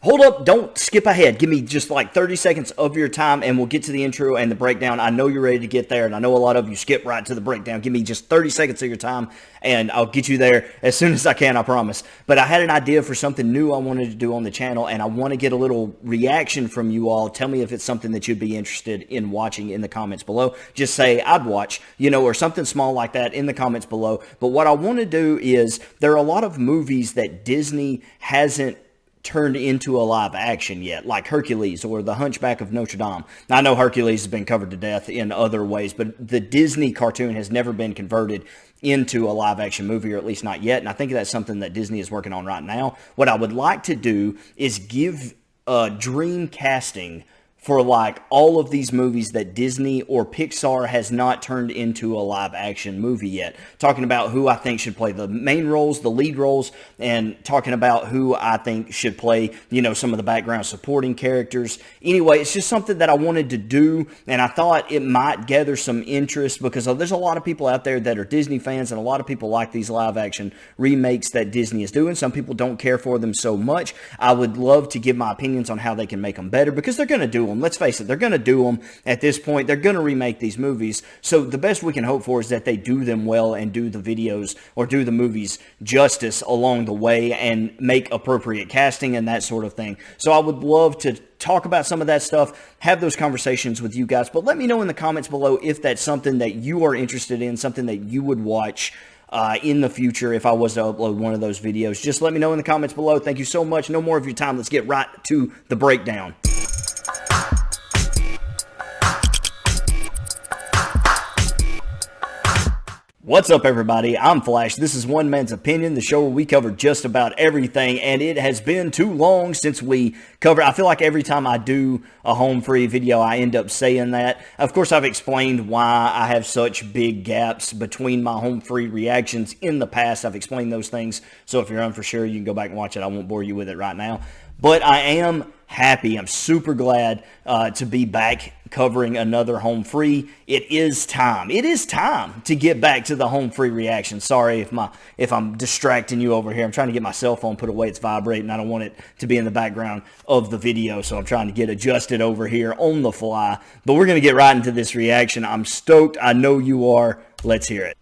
Hold up, don't skip ahead. Give me just like 30 seconds of your time and we'll get to the intro and the breakdown. I know you're ready to get there, and I know a lot of you skip right to the breakdown. Give me just 30 seconds of your time and I'll get you there as soon as I can, I promise. But I had an idea for something new I wanted to do on the channel, and I want to get a little reaction from you all. Tell me if it's something that you'd be interested in watching in the comments below. Just say, I'd watch, or something small like that in the comments below. But what I want to do is, there are a lot of movies that Disney hasn't turned into a live action yet, like Hercules or The Hunchback of Notre Dame. Now, I know Hercules has been covered to death in other ways, but the Disney cartoon has never been converted into a live action movie, or at least not yet. And I think that's something that Disney is working on right now. What I would like to do is give dream casting for like all of these movies that Disney or Pixar has not turned into a live action movie yet. Talking about who I think should play the main roles, the lead roles, and talking about who I think should play, some of the background supporting characters. Anyway, it's just something that I wanted to do, and I thought it might gather some interest because there's a lot of people out there that are Disney fans, and a lot of people like these live action remakes that Disney is doing. Some people don't care for them so much. I would love to give my opinions on how they can make them better, because they're going to do them. Let's face it, they're going to do them at this point. They're going to remake these movies. So the best we can hope for is that they do them well and do the videos or do the movies justice along the way and make appropriate casting and that sort of thing. So I would love to talk about some of that stuff, have those conversations with you guys. But let me know in the comments below if that's something that you are interested in, something that you would watch in the future if I was to upload one of those videos. Just let me know in the comments below. Thank you so much. No more of your time. Let's get right to the breakdown. What's up, everybody? I'm Flash. This is One Man's Opinion, the show where we cover just about everything, and it has been too long since we covered. I feel like every time I do a home free video, I end up saying that. Of course, I've explained why I have such big gaps between my home free reactions in the past. I've explained those things, so if you're unsure, you can go back and watch it. I won't bore you with it right now. But I am happy. I'm super glad to be back covering another home free. It is time. It is time to get back to the home free reaction. Sorry if I'm distracting you over here. I'm trying to get my cell phone put away. It's vibrating. I don't want it to be in the background of the video, so I'm trying to get adjusted over here on the fly. But we're going to get right into this reaction. I'm stoked. I know you are. Let's hear it.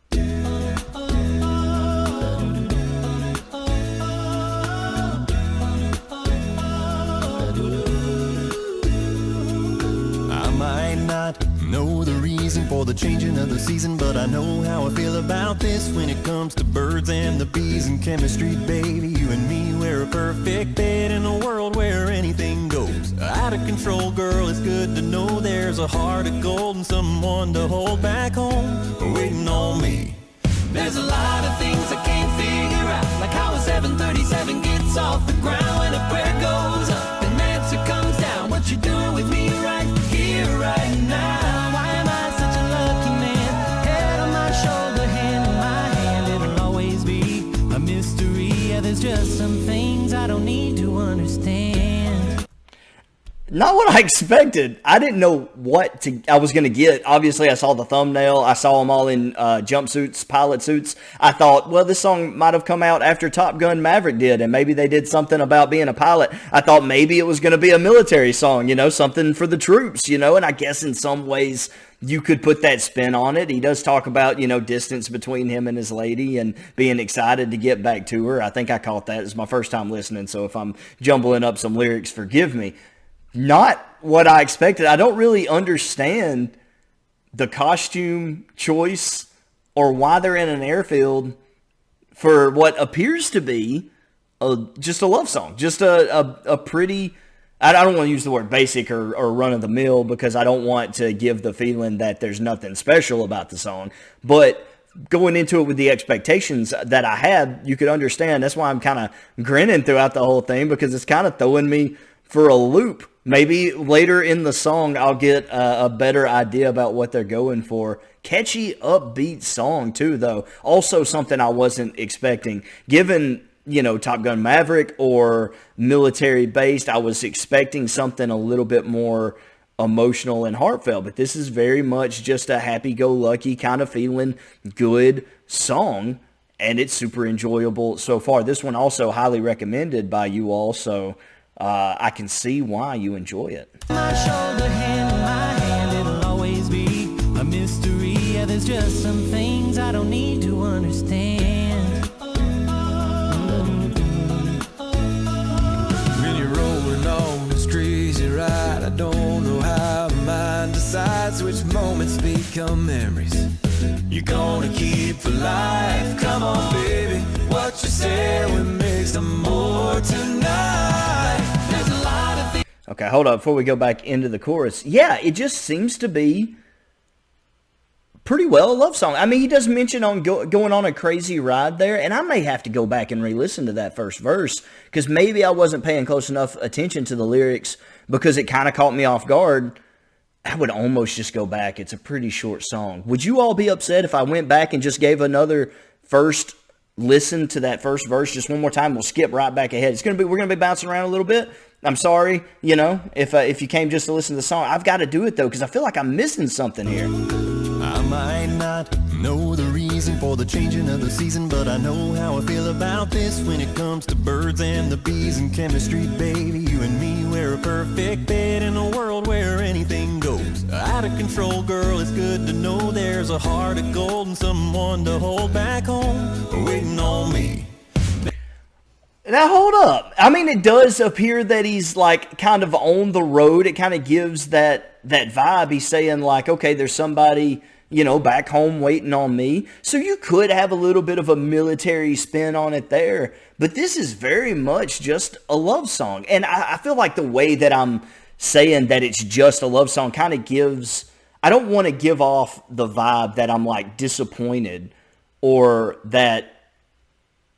Know the reason for the changing of the season, but I know how I feel about this when it comes to birds and the bees and chemistry, baby. You and me, we're a perfect fit in a world where anything goes. Out of control, girl, it's good to know there's a heart of gold and someone to hold back home waiting on me. There's a lot of things I can't figure out, like how a 737 gets off the ground when a prayer goes up and answer comes down. What you doing with me right here, right now? There's just some things I don't need to understand. Not what I expected. I didn't know what I was going to get. Obviously, I saw the thumbnail. I saw them all in jumpsuits, pilot suits. I thought, well, this song might have come out after Top Gun Maverick did, and maybe they did something about being a pilot. I thought maybe it was going to be a military song, something for the troops, and I guess in some ways you could put that spin on it. He does talk about, distance between him and his lady and being excited to get back to her. I think I caught that. It's my first time listening, so if I'm jumbling up some lyrics, forgive me. Not what I expected. I don't really understand the costume choice or why they're in an airfield for what appears to be just a love song. Just a pretty... I don't want to use the word basic or run-of-the-mill because I don't want to give the feeling that there's nothing special about the song. But going into it with the expectations that I had, you could understand. That's why I'm kind of grinning throughout the whole thing, because it's kind of throwing me for a loop. Maybe later in the song I'll get a better idea about what they're going for. Catchy, upbeat song too, though. Also something I wasn't expecting. Given Top Gun Maverick or military based, I was expecting something a little bit more emotional and heartfelt, but this is very much just a happy-go-lucky kind of feeling good song, and it's super enjoyable so far. This one also highly recommended by you all, so I can see why you enjoy it. My shoulder, hand in my hand, it'll always be a mystery. Yeah, there's just some things I don't need to understand. When you're rolling on this crazy ride, I don't know how my mind decides which moments become memories you're gonna keep alive. Come on, baby, what you say we make some more tonight. There's a lot of things. Okay, hold up before we go back into the chorus. Yeah, it just seems to be pretty well a love song. I mean, he does mention on going on a crazy ride there, and I may have to go back and re-listen to that first verse because maybe I wasn't paying close enough attention to the lyrics because it kind of caught me off guard. I would almost just go back. It's a pretty short song. Would you all be upset if I went back and just gave another first listen to that first verse just one more time? We'll skip right back ahead. We're gonna be bouncing around a little bit. I'm sorry, if you came just to listen to the song. I've got to do it though because I feel like I'm missing something here. I might not know the reason for the changing of the season, but I know how I feel about this when it comes to birds and the bees and chemistry, baby. You and me, we're a perfect fit in a world where anything goes. Out of control, girl, it's good to know there's a heart of gold and someone to hold back home waiting on me. Now, hold up. I mean, it does appear that he's, like, kind of on the road. It kind of gives that vibe. He's saying, like, okay, there's somebody, back home waiting on me. So you could have a little bit of a military spin on it there. But this is very much just a love song. And I feel like the way that I'm saying that it's just a love song kind of gives... I don't want to give off the vibe that I'm, like, disappointed or that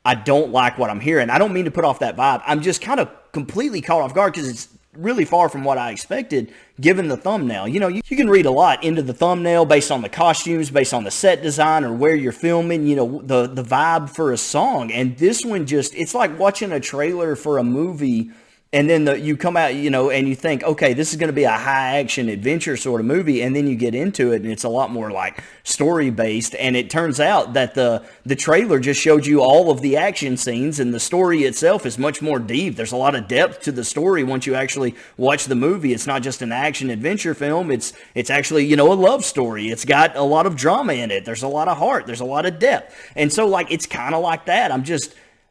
I don't like what I'm hearing. I don't mean to put off that vibe. I'm just kind of completely caught off guard because it's really far from what I expected given the thumbnail. You can read a lot into the thumbnail based on the costumes, based on the set design or where you're filming, the vibe for a song. And this one it's like watching a trailer for a movie and then you come out, and you think, okay, this is going to be a high-action adventure sort of movie, and then you get into it, and it's a lot more, like, story-based, and it turns out that the trailer just showed you all of the action scenes, and the story itself is much more deep. There's a lot of depth to the story once you actually watch the movie. It's not just an action-adventure film. It's actually, a love story. It's got a lot of drama in it. There's a lot of heart. There's a lot of depth. And so, like, it's kind of like that.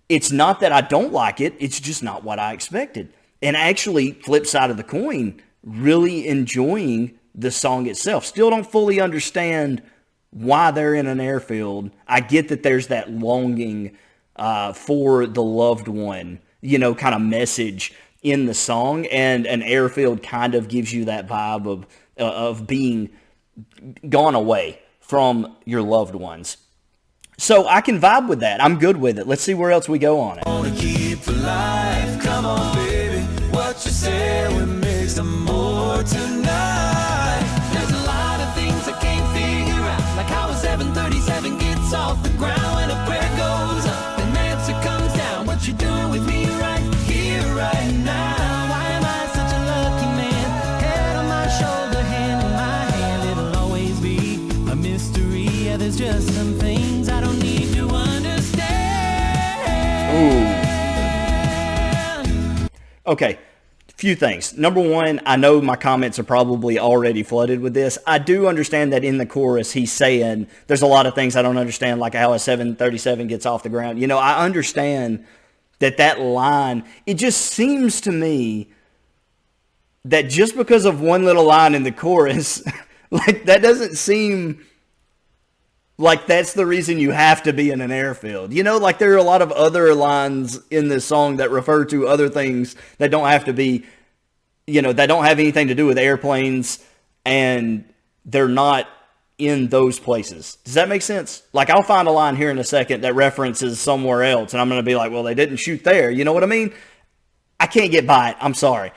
It's not that I don't like it. It's just not what I expected. And actually, flip side of the coin, really enjoying the song itself. Still don't fully understand why they're in an airfield. I get that there's that longing for the loved one, kind of message in the song. And an airfield kind of gives you that vibe of being gone away from your loved ones. So I can vibe with that. I'm good with it. Let's see where else we go on it. Wanna keep alive. Come on, baby. What you say we make some more tonight. There's a lot of things I can't figure out, like how a 737 gets off the ground when a prayer goes up and the answer comes down. What you doing with me right here, right now? Why am I such a lucky man? Head on my shoulder, hand in my hand, it'll always be a mystery. Yeah, there's just some things I don't need to understand. Ooh. Okay. Few things. Number one, I know my comments are probably already flooded with this. I do understand that in the chorus he's saying there's a lot of things I don't understand, like how a 737 gets off the ground. I understand that line, it just seems to me that just because of one little line in the chorus, like that doesn't seem like that's the reason you have to be in an airfield. Like there are a lot of other lines in this song that refer to other things that don't have to be, that don't have anything to do with airplanes, and they're not in those places. Does that make sense? Like I'll find a line here in a second that references somewhere else, and I'm going to be like, well, they didn't shoot there. You know what I mean? I can't get by it. I'm sorry.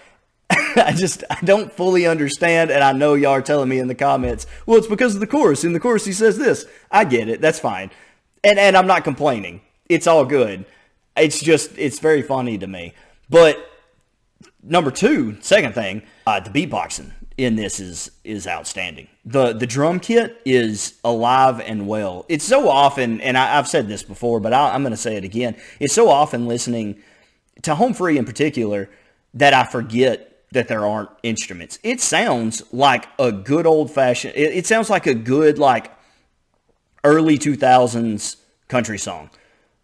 I don't fully understand, and I know y'all are telling me in the comments, well, it's because of the chorus. In the chorus, he says this. I get it. That's fine. And I'm not complaining. It's all good. It's very funny to me. But number two, second thing, the beatboxing in this is outstanding. The drum kit is alive and well. It's so often, and I've said this before, but I'm going to say it again. It's so often listening to HomeFree in particular, that I forget that there aren't instruments. It sounds like a good old-fashioned, it sounds like a good, like, early 2000s country song.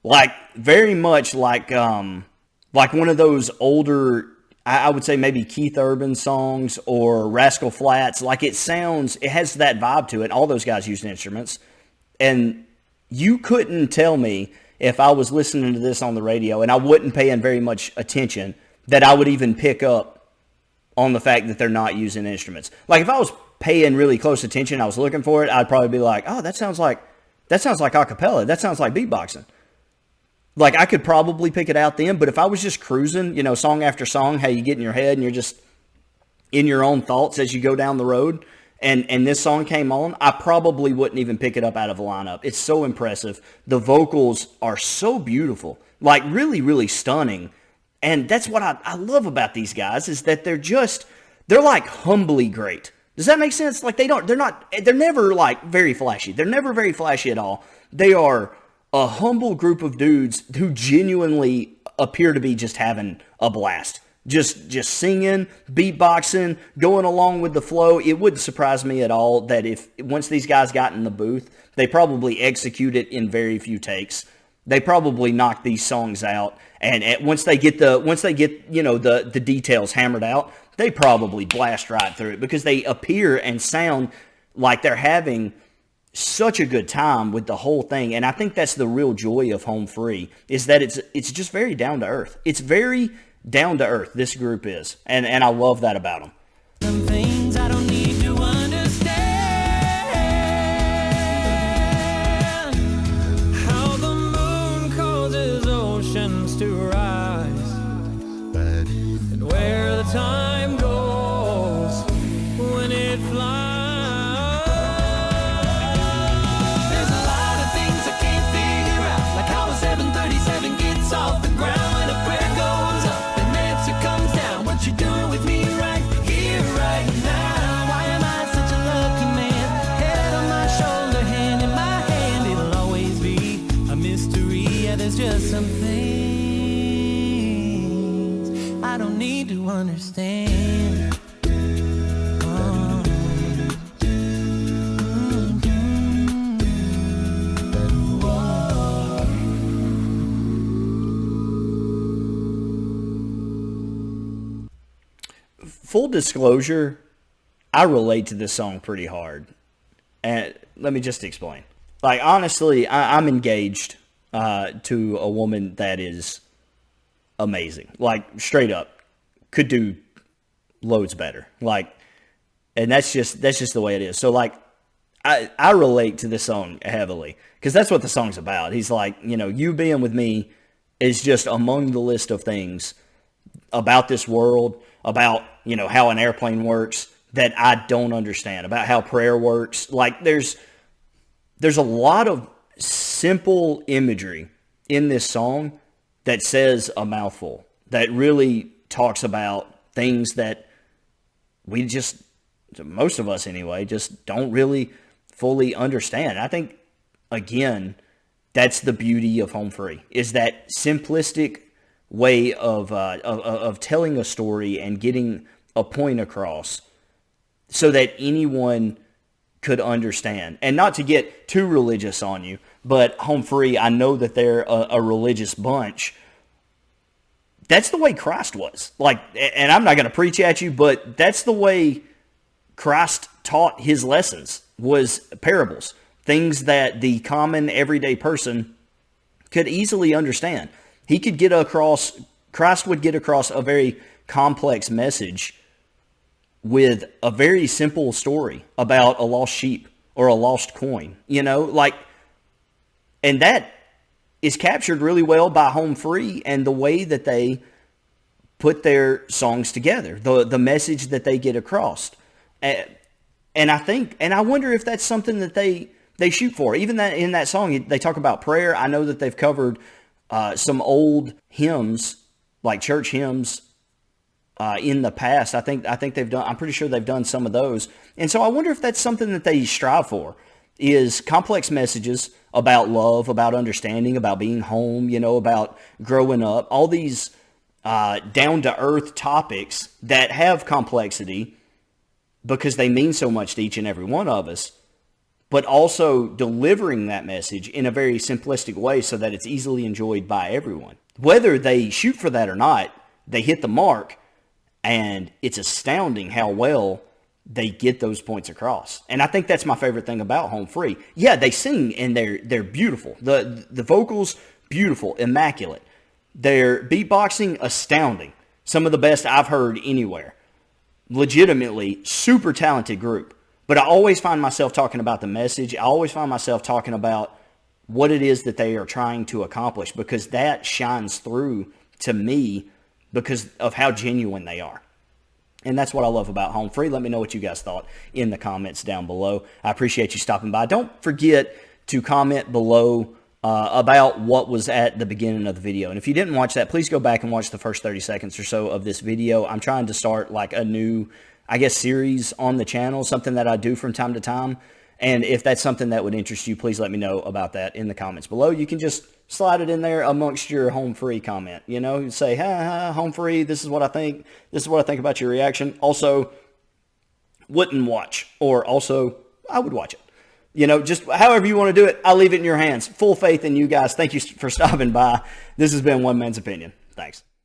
Like, very much like one of those older, I would say maybe Keith Urban songs or Rascal Flatts. Like, it has that vibe to it. All those guys used instruments. And you couldn't tell me if I was listening to this on the radio and I wasn't paying very much attention that I would even pick up on the fact that they're not using instruments. Like, if I was paying really close attention, I was looking for it, I'd probably be like, oh, that sounds like a cappella. That sounds like beatboxing. Like, I could probably pick it out then, but if I was just cruising, song after song, how you get in your head and you're just in your own thoughts as you go down the road, and this song came on, I probably wouldn't even pick it up out of a lineup. It's so impressive. The vocals are so beautiful, like really, really stunning. And that's what I love about these guys, is that they're like humbly great. Does that make sense? Like, they're never like very flashy. They're never very flashy at all. They are a humble group of dudes who genuinely appear to be just having a blast. Just singing, beatboxing, going along with the flow. It wouldn't surprise me at all that once these guys got in the booth, they probably execute it in very few takes. They probably knock these songs out, and once they get the details hammered out, they probably blast right through it, because they appear and sound like they're having such a good time with the whole thing. And I think that's the real joy of HomeFree, is that it's just very down to earth. It's very down to earth, this group is, and I love that about them. Some things I don't need to understand. How the moon causes oceans to rise, and where the time goes when it flies. There's a lot of things I can't figure out, like how a 737 gets off the ground when a prayer goes up. Comes down, what you doing with me right here, right now? Why am I such a lucky man? Head on my shoulder, hand in my hand, it'll always be a mystery. Yeah, there's just some things I don't need to understand. Full disclosure, I relate to this song pretty hard. And let me just explain. Like, honestly, I'm engaged to a woman that is amazing. Like, straight up, could do loads better. Like, and that's just the way it is. So, like, I relate to this song heavily, because that's what the song's about. He's like, you being with me is just among the list of things about this world, about, how an airplane works, that I don't understand, about how prayer works. Like, there's a lot of simple imagery in this song that says a mouthful, that really talks about things that we just, most of us anyway, just don't really fully understand. I think, again, that's the beauty of HomeFree, is that simplistic way of telling a story and getting a point across so that anyone could understand. And not to get too religious on you, but HomeFree, I know that they're a religious bunch. That's the way Christ was. Like, and I'm not going to preach at you, but that's the way Christ taught his lessons, was parables. Things that the common everyday person could easily understand. He could get across, Christ would get across a very complex message with a very simple story about a lost sheep or a lost coin, and that is captured really well by HomeFree and the way that they put their songs together, the message that they get across. And I wonder if that's something that they shoot for. Even that in that song, they talk about prayer. I know that they've covered some old hymns, like church hymns, in the past. I think they've done, I'm pretty sure they've done some of those. And so I wonder if that's something that they strive for, is complex messages about love, about understanding, about being home, about growing up, all these down-to-earth topics that have complexity because they mean so much to each and every one of us, but also delivering that message in a very simplistic way so that it's easily enjoyed by everyone. Whether they shoot for that or not, they hit the mark, and it's astounding how well they get those points across. And I think that's my favorite thing about HomeFree. Yeah, they sing and they're beautiful. The vocals, beautiful, immaculate. Their beatboxing, astounding. Some of the best I've heard anywhere. Legitimately, super talented group. But I always find myself talking about the message. I always find myself talking about what it is that they are trying to accomplish, because that shines through to me because of how genuine they are. And that's what I love about HomeFree. Let me know what you guys thought in the comments down below. I appreciate you stopping by. Don't forget to comment below about what was at the beginning of the video. And if you didn't watch that, please go back and watch the first 30 seconds or so of this video. I'm trying to start like a new, I guess, series on the channel, something that I do from time to time. And if that's something that would interest you, please let me know about that in the comments below. You can just slide it in there amongst your HomeFree comment. You know, say, ha, HomeFree, this is what I think. This is what I think about your reaction. Also, wouldn't watch. Or also, I would watch it. You know, just however you want to do it, I'll leave it in your hands. Full faith in you guys. Thank you for stopping by. This has been One Man's Opinion. Thanks.